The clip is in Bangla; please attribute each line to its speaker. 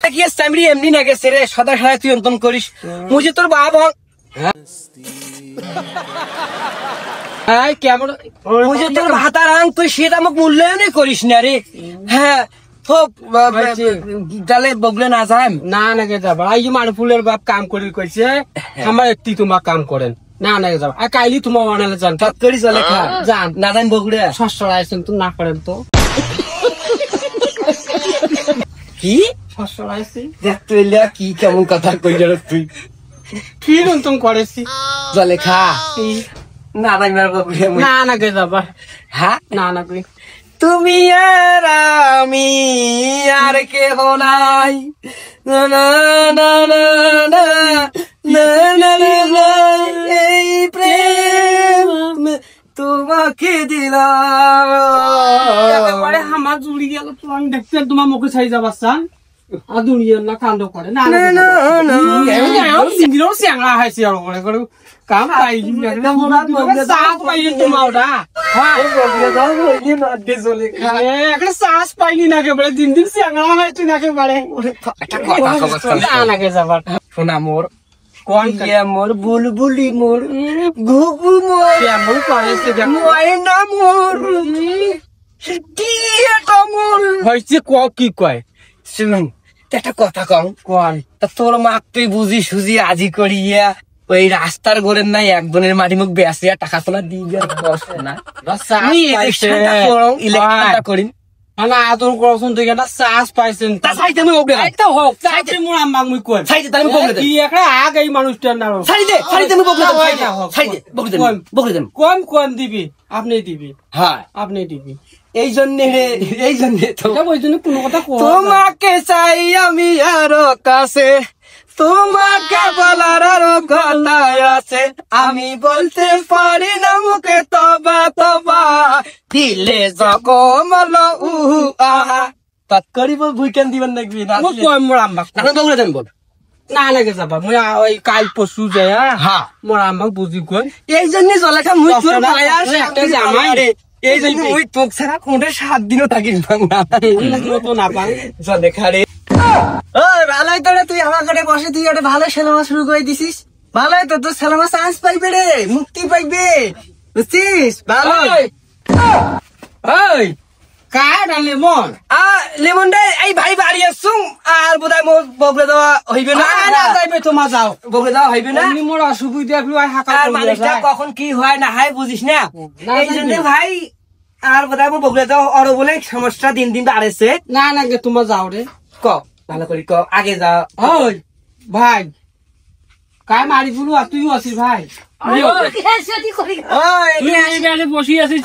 Speaker 1: কি সামরি এমনি না গেছে রে সদা সারা তুই অন্তন করিস মুঝে তোর বাবা হ্যাঁ কেমন মুঝে তোর ভাতার আং তুই সেটা আমাকে মূল্যায়নই করিস না রে হ্যাঁ তাহলে বগলে না যায়
Speaker 2: না নাকি যাবা এই যে মারফুলের বাপ কাম করে কইছে আমার একটি তোমার কাম করেন না নাকি যাবা আর কাইলি তোমার বানালে যান
Speaker 1: করি চলে খা
Speaker 2: যান
Speaker 1: না জান বগলে
Speaker 2: ষষ্ঠরা আইছেন তো না করেন তো
Speaker 1: কি
Speaker 2: ষষ্ঠরা আইছি
Speaker 1: দেখতে কি কেমন কথা কই তুই
Speaker 2: কি রন্তন করেছি
Speaker 1: চলে খা না জান বগলে
Speaker 2: না নাকি যাবা
Speaker 1: হ্যাঁ
Speaker 2: না নাকি
Speaker 1: তুমি আর আমি আর কেহ নাই না না না না না না না না এই প্রেম তোমাকে দিলাম
Speaker 2: একেবারে আমার জুড়ি গেল তোমার দেখতে তোমার মুখে ছাই যাবার চান আর দুনিয়ার না কাণ্ড করে না সিঙ্গিরও চ্যাংড়া হাইছে আর করে করে কাম পাইলি সাত পাইলি তোমার ওটা একটা শ্বাস পাইনি না কেবলে দিন দিন চ্যাংড়া হাইছি না কেবারে নাকে যাবার
Speaker 1: শোনা মোর কোন মোর বুলবুলি মোর ঘুঘু মোর
Speaker 2: কেমন করেছে
Speaker 1: ময়না মোর কি এটা মোর
Speaker 2: হয়েছে কি কয়
Speaker 1: শুনুন একটা কথা কম
Speaker 2: কোন
Speaker 1: তা তোর মাক তুই বুঝি সুঝি আজি করিয়া ওই রাস্তার গোরের নাই এক বোনের মাটি মুখ বেসিয়া টাকা তোলা দিয়ে কষ্ট না ইলেকট্রিকটা করিন
Speaker 2: আদর করছেন তুই একটা চাষ পাইছেন
Speaker 1: তা সাইতে আমি ওকে
Speaker 2: একটা হোক চাইতে মোর আম্মা মুই কই
Speaker 1: সাইতে তাহলে বগলে দে
Speaker 2: কি একটা আগ এই মানুষটার না
Speaker 1: সাইতে আমি বগলে দে সাইতে বগলে দে
Speaker 2: কোন দিবি আপনি দিবি
Speaker 1: হ্যাঁ
Speaker 2: আপনি দিবি
Speaker 1: এই জন্য তো
Speaker 2: ওই জন্য কোনো কথা
Speaker 1: তোমাকে চাই আমি আরো কাছে তোমাকে বলার আরো কথা আছে আমি বলতে পারি না মুখে তবা তবা দিলে জগমল আহা তাত করিব বুইকেন দিবেন নাকি না
Speaker 2: কই মোর আম্মা
Speaker 1: না বগলে দেন বল
Speaker 2: না লাগে যাবা মুই ওই কাল পরশু যায়
Speaker 1: হ্যাঁ
Speaker 2: মোর আম্মা বুঝি কই
Speaker 1: এই জন্য জলেখা মুই তোর পায়াস
Speaker 2: একটা জামাই রে
Speaker 1: এই জন্য মুই তোক ছাড়া কোনটা 7 দিনও থাকিস না
Speaker 2: তো না পাই
Speaker 1: জলেখা রে ভালোই তোরে তুই আমার কাছে বসে তুই একটা ভালো সিনেমা শুরু করে দিছিস ভালোই তো তোর সিনেমা চান্স পাইবে রে মুক্তি পাইবে বুঝছিস ভালো
Speaker 2: কার লেমন
Speaker 1: লেমন রে এই ভাই বাড়ি আসুন আর বোধহয় মোর বগলে দেওয়া হইবে না
Speaker 2: যাইবে তোমার যাও
Speaker 1: বগলে দেওয়া হইবে না
Speaker 2: মোর অসুবিধা
Speaker 1: আর মানুষটা কখন কি হয় না হয় বুঝিস না এই জন্য ভাই আর বোধহয় মোর বগলে দেওয়া অর বলে সমস্যা দিন দিন বাড়েছে
Speaker 2: না না তোমার যাও রে
Speaker 1: ক ভালো করি ক আগে যা
Speaker 2: ওই ভাই কাই মারি ফুলু আর তুইও আছিস ভাই
Speaker 1: ওই
Speaker 2: তুই বসি আছিস